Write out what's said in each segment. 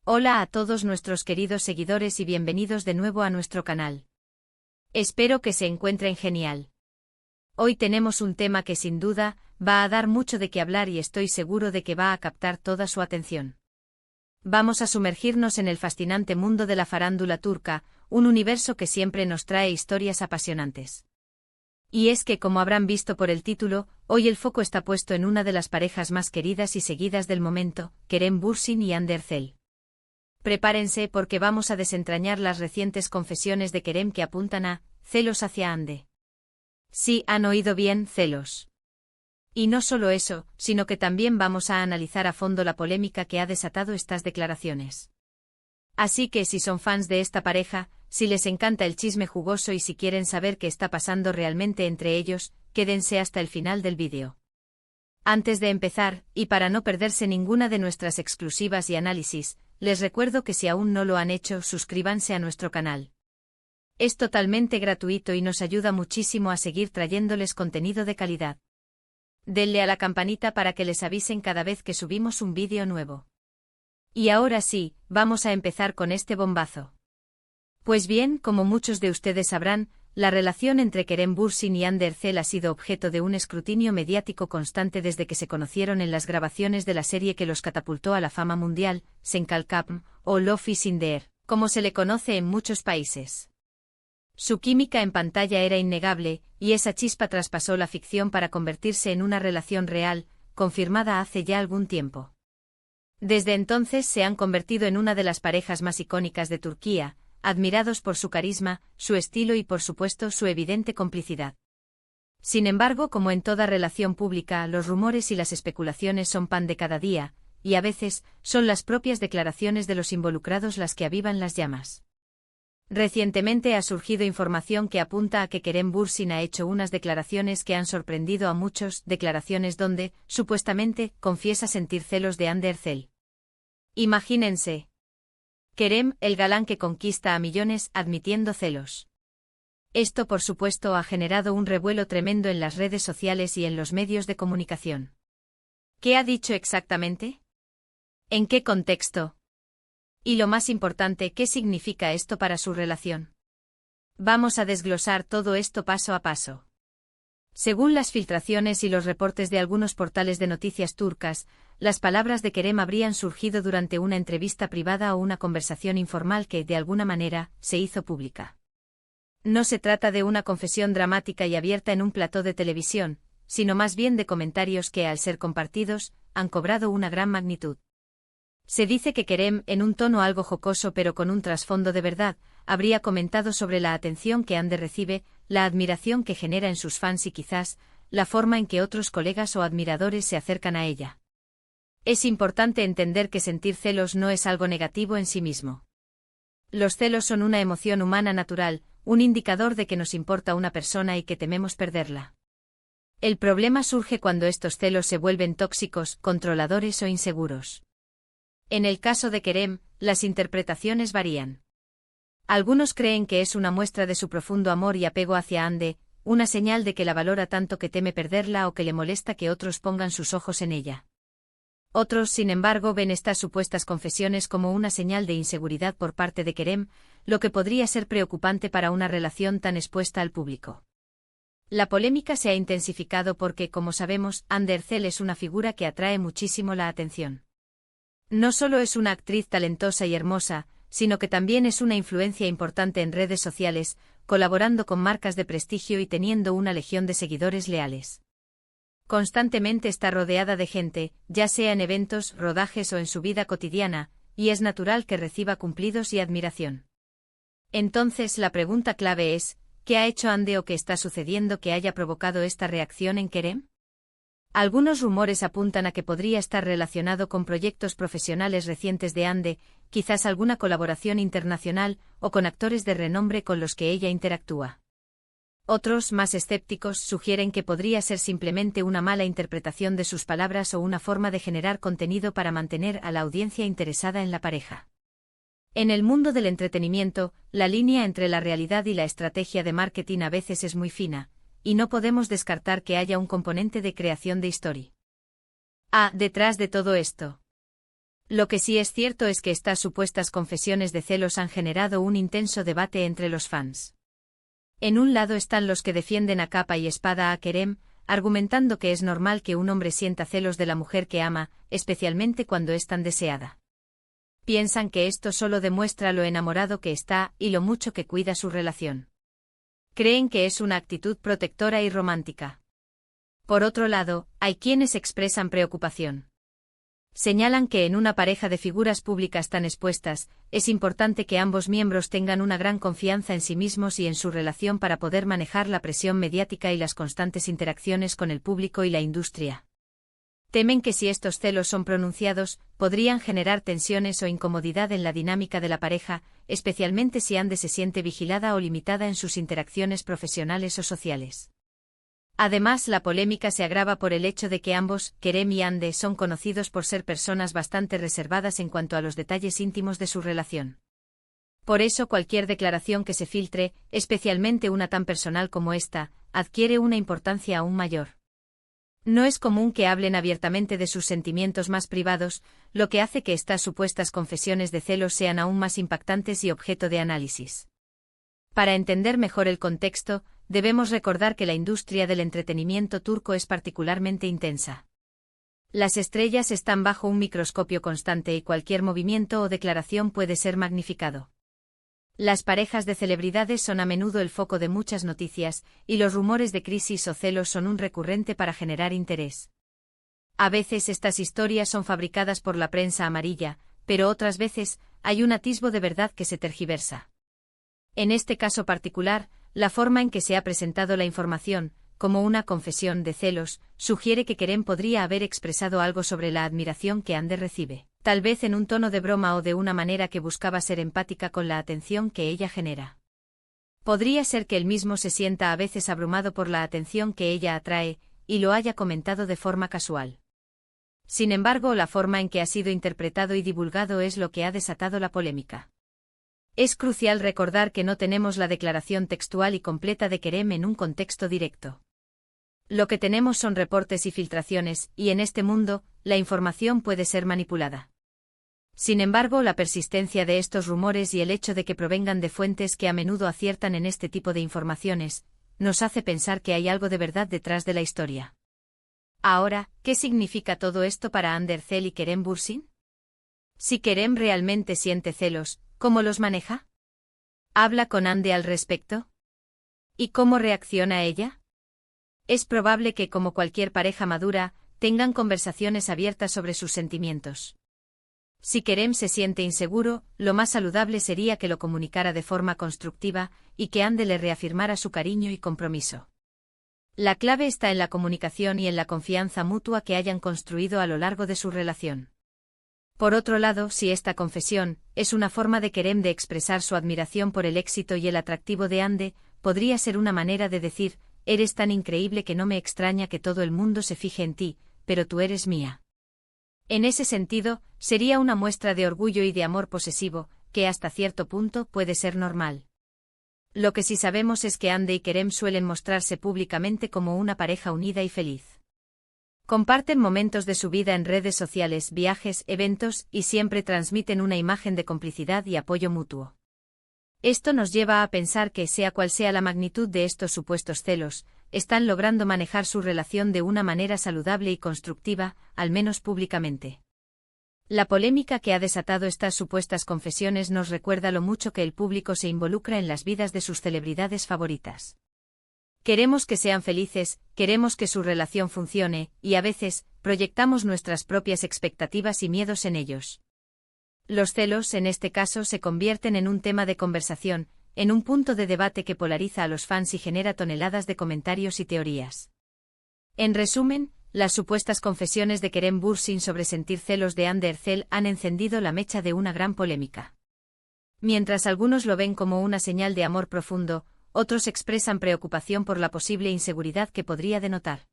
Hola a todos nuestros queridos seguidores y bienvenidos de nuevo a nuestro canal. Espero que se encuentren genial. Hoy tenemos un tema que sin duda va a dar mucho de qué hablar y estoy seguro de que va a captar toda su atención. Vamos a sumergirnos en el fascinante mundo de la farándula turca, un universo que siempre nos trae historias apasionantes. Y es que, como habrán visto por el título, hoy el foco está puesto en una de las parejas más queridas y seguidas del momento, Kerem Bürsin y Hande Erçel. Prepárense porque vamos a desentrañar las recientes confesiones de Kerem que apuntan a celos hacia Hande. Sí, han oído bien, celos. Y no solo eso, sino que también vamos a analizar a fondo la polémica que ha desatado estas declaraciones. Así que si son fans de esta pareja, si les encanta el chisme jugoso y si quieren saber qué está pasando realmente entre ellos, quédense hasta el final del vídeo. Antes de empezar, y para no perderse ninguna de nuestras exclusivas y análisis, les recuerdo que si aún no lo han hecho, suscríbanse a nuestro canal. Es totalmente gratuito y nos ayuda muchísimo a seguir trayéndoles contenido de calidad. Denle a la campanita para que les avisen cada vez que subimos un vídeo nuevo. Y ahora sí, vamos a empezar con este bombazo. Pues bien, como muchos de ustedes sabrán, la relación entre Kerem Bürsin y Hande Erçel ha sido objeto de un escrutinio mediático constante desde que se conocieron en las grabaciones de la serie que los catapultó a la fama mundial, Sen Kalkapm, o Love is in the Air, como se le conoce en muchos países. Su química en pantalla era innegable, y esa chispa traspasó la ficción para convertirse en una relación real, confirmada hace ya algún tiempo. Desde entonces se han convertido en una de las parejas más icónicas de Turquía, admirados por su carisma, su estilo y por supuesto su evidente complicidad. Sin embargo, como en toda relación pública, los rumores y las especulaciones son pan de cada día, y a veces son las propias declaraciones de los involucrados las que avivan las llamas. Recientemente ha surgido información que apunta a que Kerem Bürsin ha hecho unas declaraciones que han sorprendido a muchos, declaraciones donde, supuestamente, confiesa sentir celos de Hande Erçel. Imagínense. Kerem, el galán que conquista a millones, admitiendo celos. Esto por supuesto ha generado un revuelo tremendo en las redes sociales y en los medios de comunicación. ¿Qué ha dicho exactamente? ¿En qué contexto? Y lo más importante, ¿qué significa esto para su relación? Vamos a desglosar todo esto paso a paso. Según las filtraciones y los reportes de algunos portales de noticias turcas, las palabras de Kerem habrían surgido durante una entrevista privada o una conversación informal que, de alguna manera, se hizo pública. No se trata de una confesión dramática y abierta en un plató de televisión, sino más bien de comentarios que, al ser compartidos, han cobrado una gran magnitud. Se dice que Kerem, en un tono algo jocoso pero con un trasfondo de verdad, habría comentado sobre la atención que Hande recibe, la admiración que genera en sus fans y quizás, la forma en que otros colegas o admiradores se acercan a ella. Es importante entender que sentir celos no es algo negativo en sí mismo. Los celos son una emoción humana natural, un indicador de que nos importa una persona y que tememos perderla. El problema surge cuando estos celos se vuelven tóxicos, controladores o inseguros. En el caso de Kerem, las interpretaciones varían. Algunos creen que es una muestra de su profundo amor y apego hacia Hande, una señal de que la valora tanto que teme perderla o que le molesta que otros pongan sus ojos en ella. Otros, sin embargo, ven estas supuestas confesiones como una señal de inseguridad por parte de Kerem, lo que podría ser preocupante para una relación tan expuesta al público. La polémica se ha intensificado porque, como sabemos, Hande Erçel es una figura que atrae muchísimo la atención. No solo es una actriz talentosa y hermosa, sino que también es una influencia importante en redes sociales, colaborando con marcas de prestigio y teniendo una legión de seguidores leales. Constantemente está rodeada de gente, ya sea en eventos, rodajes o en su vida cotidiana, y es natural que reciba cumplidos y admiración. Entonces la pregunta clave es, ¿qué ha hecho Hande o qué está sucediendo que haya provocado esta reacción en Kerem? Algunos rumores apuntan a que podría estar relacionado con proyectos profesionales recientes de Hande, quizás alguna colaboración internacional, o con actores de renombre con los que ella interactúa. Otros, más escépticos, sugieren que podría ser simplemente una mala interpretación de sus palabras o una forma de generar contenido para mantener a la audiencia interesada en la pareja. En el mundo del entretenimiento, la línea entre la realidad y la estrategia de marketing a veces es muy fina, y no podemos descartar que haya un componente de creación de historia. Detrás de todo esto. Lo que sí es cierto es que estas supuestas confesiones de celos han generado un intenso debate entre los fans. En un lado están los que defienden a capa y espada a Kerem, argumentando que es normal que un hombre sienta celos de la mujer que ama, especialmente cuando es tan deseada. Piensan que esto solo demuestra lo enamorado que está y lo mucho que cuida su relación. Creen que es una actitud protectora y romántica. Por otro lado, hay quienes expresan preocupación. Señalan que en una pareja de figuras públicas tan expuestas, es importante que ambos miembros tengan una gran confianza en sí mismos y en su relación para poder manejar la presión mediática y las constantes interacciones con el público y la industria. Temen que si estos celos son pronunciados, podrían generar tensiones o incomodidad en la dinámica de la pareja, especialmente si Ande se siente vigilada o limitada en sus interacciones profesionales o sociales. Además, la polémica se agrava por el hecho de que ambos, Kerem y Ande, son conocidos por ser personas bastante reservadas en cuanto a los detalles íntimos de su relación. Por eso cualquier declaración que se filtre, especialmente una tan personal como esta, adquiere una importancia aún mayor. No es común que hablen abiertamente de sus sentimientos más privados, lo que hace que estas supuestas confesiones de celos sean aún más impactantes y objeto de análisis. Para entender mejor el contexto, debemos recordar que la industria del entretenimiento turco es particularmente intensa. Las estrellas están bajo un microscopio constante y cualquier movimiento o declaración puede ser magnificado. Las parejas de celebridades son a menudo el foco de muchas noticias, y los rumores de crisis o celos son un recurrente para generar interés. A veces estas historias son fabricadas por la prensa amarilla, pero otras veces hay un atisbo de verdad que se tergiversa. En este caso particular, la forma en que se ha presentado la información, como una confesión de celos, sugiere que Kerem podría haber expresado algo sobre la admiración que Ande recibe, tal vez en un tono de broma o de una manera que buscaba ser empática con la atención que ella genera. Podría ser que él mismo se sienta a veces abrumado por la atención que ella atrae, y lo haya comentado de forma casual. Sin embargo, la forma en que ha sido interpretado y divulgado es lo que ha desatado la polémica. Es crucial recordar que no tenemos la declaración textual y completa de Kerem en un contexto directo. Lo que tenemos son reportes y filtraciones, y en este mundo, la información puede ser manipulada. Sin embargo, la persistencia de estos rumores y el hecho de que provengan de fuentes que a menudo aciertan en este tipo de informaciones, nos hace pensar que hay algo de verdad detrás de la historia. Ahora, ¿qué significa todo esto para Hande Erçel y Kerem Bürsin? Si Kerem realmente siente celos, ¿cómo los maneja? ¿Habla con Hande al respecto? ¿Y cómo reacciona ella? Es probable que, como cualquier pareja madura, tengan conversaciones abiertas sobre sus sentimientos. Si Kerem se siente inseguro, lo más saludable sería que lo comunicara de forma constructiva, y que Hande le reafirmara su cariño y compromiso. La clave está en la comunicación y en la confianza mutua que hayan construido a lo largo de su relación. Por otro lado, si esta confesión es una forma de Kerem de expresar su admiración por el éxito y el atractivo de Hande, podría ser una manera de decir: eres tan increíble que no me extraña que todo el mundo se fije en ti, pero tú eres mía. En ese sentido, sería una muestra de orgullo y de amor posesivo, que hasta cierto punto puede ser normal. Lo que sí sabemos es que Hande y Kerem suelen mostrarse públicamente como una pareja unida y feliz. Comparten momentos de su vida en redes sociales, viajes, eventos, y siempre transmiten una imagen de complicidad y apoyo mutuo. Esto nos lleva a pensar que, sea cual sea la magnitud de estos supuestos celos, están logrando manejar su relación de una manera saludable y constructiva, al menos públicamente. La polémica que ha desatado estas supuestas confesiones nos recuerda lo mucho que el público se involucra en las vidas de sus celebridades favoritas. Queremos que sean felices, queremos que su relación funcione, y a veces, proyectamos nuestras propias expectativas y miedos en ellos. Los celos, en este caso, se convierten en un tema de conversación, en un punto de debate que polariza a los fans y genera toneladas de comentarios y teorías. En resumen, las supuestas confesiones de Kerem Bürsin sobre sentir celos de Hande Erçel han encendido la mecha de una gran polémica. Mientras algunos lo ven como una señal de amor profundo, otros expresan preocupación por la posible inseguridad que podría denotar.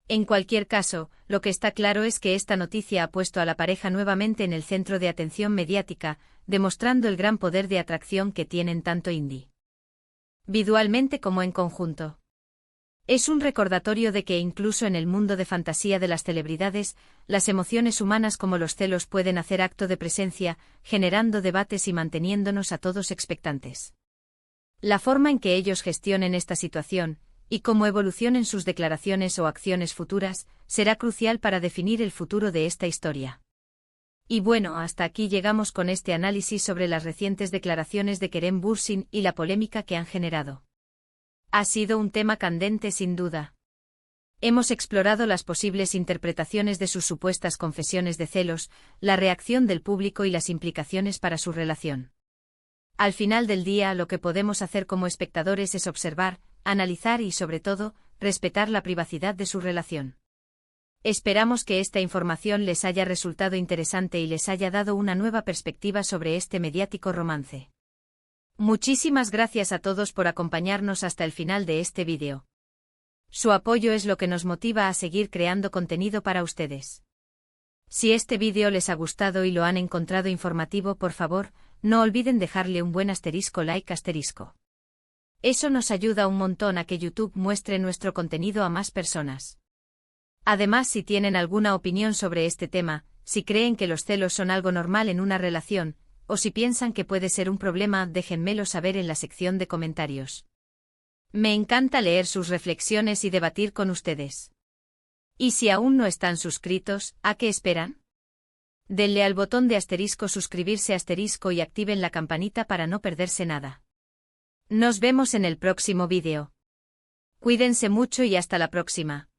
En cualquier caso, lo que está claro es que esta noticia ha puesto a la pareja nuevamente en el centro de atención mediática, demostrando el gran poder de atracción que tienen tanto individualmente como en conjunto. Es un recordatorio de que incluso en el mundo de fantasía de las celebridades, las emociones humanas como los celos pueden hacer acto de presencia, generando debates y manteniéndonos a todos expectantes. La forma en que ellos gestionen esta situación, y cómo evolucionen sus declaraciones o acciones futuras, será crucial para definir el futuro de esta historia. Y bueno, hasta aquí llegamos con este análisis sobre las recientes declaraciones de Kerem Bürsin y la polémica que han generado. Ha sido un tema candente sin duda. Hemos explorado las posibles interpretaciones de sus supuestas confesiones de celos, la reacción del público y las implicaciones para su relación. Al final del día, lo que podemos hacer como espectadores es observar, analizar y, sobre todo, respetar la privacidad de su relación. Esperamos que esta información les haya resultado interesante y les haya dado una nueva perspectiva sobre este mediático romance. Muchísimas gracias a todos por acompañarnos hasta el final de este vídeo. Su apoyo es lo que nos motiva a seguir creando contenido para ustedes. Si este vídeo les ha gustado y lo han encontrado informativo, por favor, no olviden dejarle un buen like. Eso nos ayuda un montón a que YouTube muestre nuestro contenido a más personas. Además, si tienen alguna opinión sobre este tema, si creen que los celos son algo normal en una relación, o si piensan que puede ser un problema, déjenmelo saber en la sección de comentarios. Me encanta leer sus reflexiones y debatir con ustedes. Y si aún no están suscritos, ¿a qué esperan? Denle al botón de suscribirse y activen la campanita para no perderse nada. Nos vemos en el próximo vídeo. Cuídense mucho y hasta la próxima.